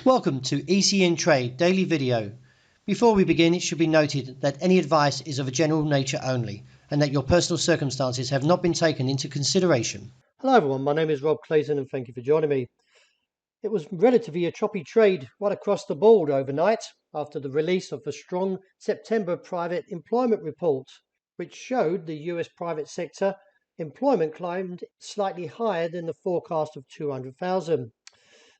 Welcome to ECNTRADE Daily Video. Before we begin, it should be noted that any advice is of a general nature only and that your personal circumstances have not been taken into consideration. Hello everyone, my name is Rob Clayton and thank you for joining me. It was relatively a choppy trade right across the board overnight after the release of the strong September private employment report, which showed the US private sector employment climbed slightly higher than the forecast of 200,000.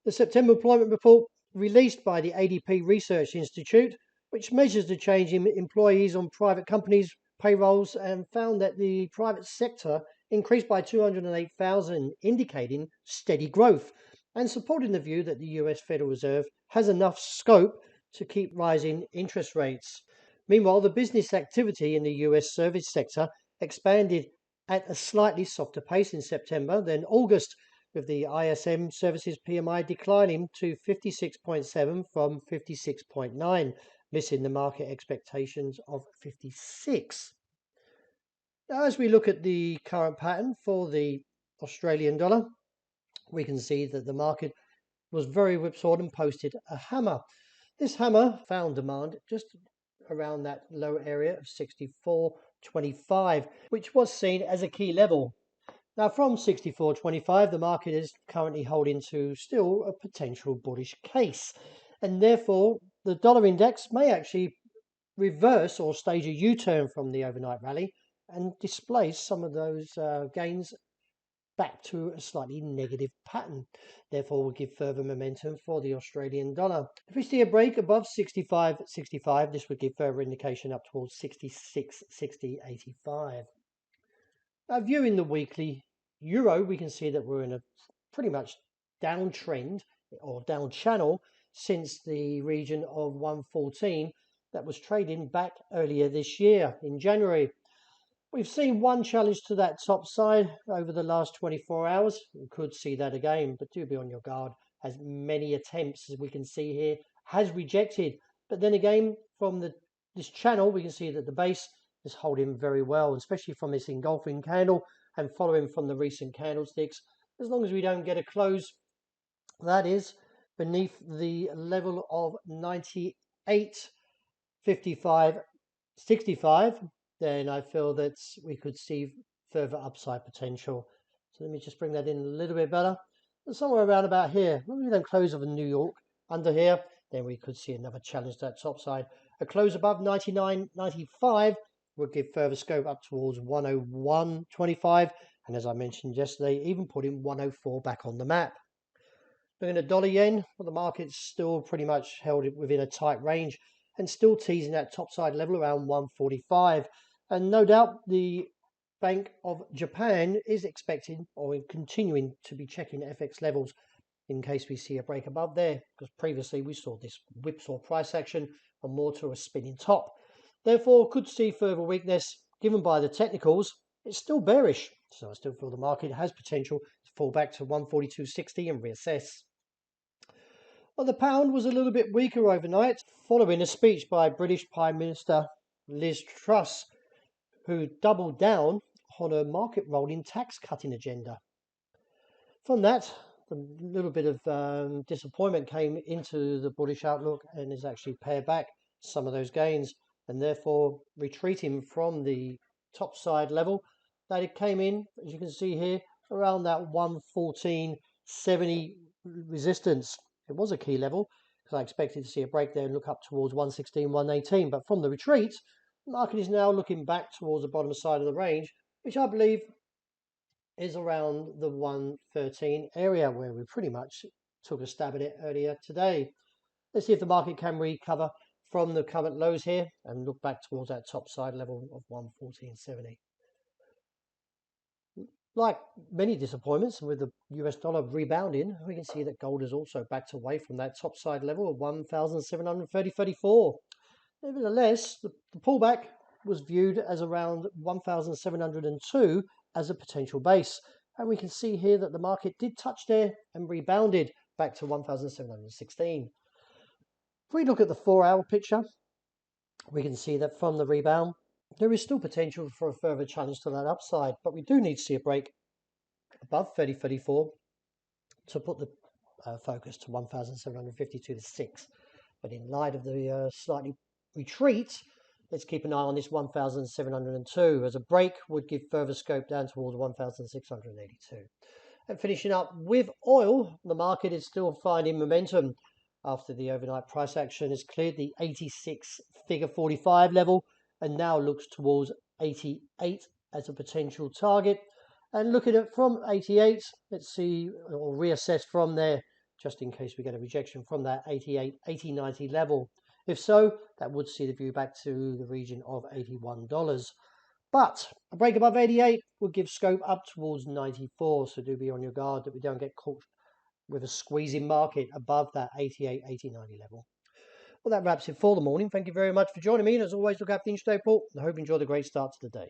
The September employment report released by the ADP Research Institute, which measures the change in employees on private companies' payrolls, and found that the private sector increased by 208,000, indicating steady growth and supporting the view that the US Federal Reserve has enough scope to keep rising interest rates. Meanwhile, the business activity in the US service sector expanded at a slightly softer pace in September than August, with the ISM Services PMI declining to 56.7 from 56.9, missing the market expectations of 56. Now, as we look at the current pattern for the Australian dollar, we can see that the market was very whipsawed and posted a hammer. This hammer found demand just around that low area of 64.25, which was seen as a key level. Now, from 64.25, the market is currently holding to still a potential bullish case, and therefore the dollar index may actually reverse or stage a U-turn from the overnight rally and displace some of those gains back to a slightly negative pattern. Therefore, will give further momentum for the Australian dollar. If we see a break above 65.65, this would give further indication up towards 66.60.85. Now, viewing the weekly euro, we can see that we're in a pretty much downtrend or down channel since the region of 114 that was trading back earlier this year in January. We've seen one challenge to that top side over the last 24 hours. We could see that again, but do be on your guard, as many attempts, as we can see here, has rejected. But then again, from this channel, we can see that the base is holding very well, especially from this engulfing candle and following from the recent candlesticks. As long as we don't get a close, that is, beneath the level of 98.55.65, then I feel that we could see further upside potential. So let me just bring that in a little bit better. And somewhere around about here, when we don't close of New York under here, then we could see another challenge to that top side. A close above 99.95 would give further scope up towards 101.25, and as I mentioned yesterday, even putting 104 back on the map. Looking at dollar yen, well, the market's still pretty much held it within a tight range and still teasing that topside level around 145. And no doubt the Bank of Japan is expecting or continuing to be checking FX levels in case we see a break above there, because previously we saw this whipsaw price action and more to a spinning top. Therefore, could see further weakness given by the technicals. It's still bearish, so I still feel the market has potential to fall back to 142.60 and reassess. Well, the pound was a little bit weaker overnight following a speech by British Prime Minister Liz Truss, who doubled down on her market rolling tax cutting agenda. From that, a little bit of disappointment came into the bullish outlook and has actually pared back some of those gains, and therefore retreating from the top side level that it came in, as you can see here, around that 114.70 resistance. It was a key level because I expected to see a break there and look up towards 116, 118, but from the retreat, the market is now looking back towards the bottom side of the range, which I believe is around the 113 area where we pretty much took a stab at it earlier today. Let's see if the market can recover from the current lows here and look back towards that top side level of 114.70. Like many disappointments with the US dollar rebounding, we can see that gold has also backed away from that top side level of 1,730.34. Nevertheless, the pullback was viewed as around 1,702 as a potential base. And we can see here that the market did touch there and rebounded back to 1,716. If we look at the 4-hour picture, we can see that from the rebound, there is still potential for a further challenge to that upside, but we do need to see a break above 30.34 to put the focus to 1,752 to 6. But in light of the slightly retreat, let's keep an eye on this 1,702 as a break would give further scope down towards 1,682. And finishing up with oil, the market is still finding momentum after the overnight price action has cleared the 86 figure 45 level and now looks towards 88 as a potential target. And looking at from 88, let's see or reassess from there, just in case we get a rejection from that 88, 80, 90 level. If so, that would see the view back to the region of $81. But a break above 88 would give scope up towards 94, so do be on your guard that we don't get caught with a squeezing market above that 88, 80, 90 level. Well, that wraps it for the morning. Thank you very much for joining me, and as always, look after the intraday report. I hope you enjoy the great start to the day.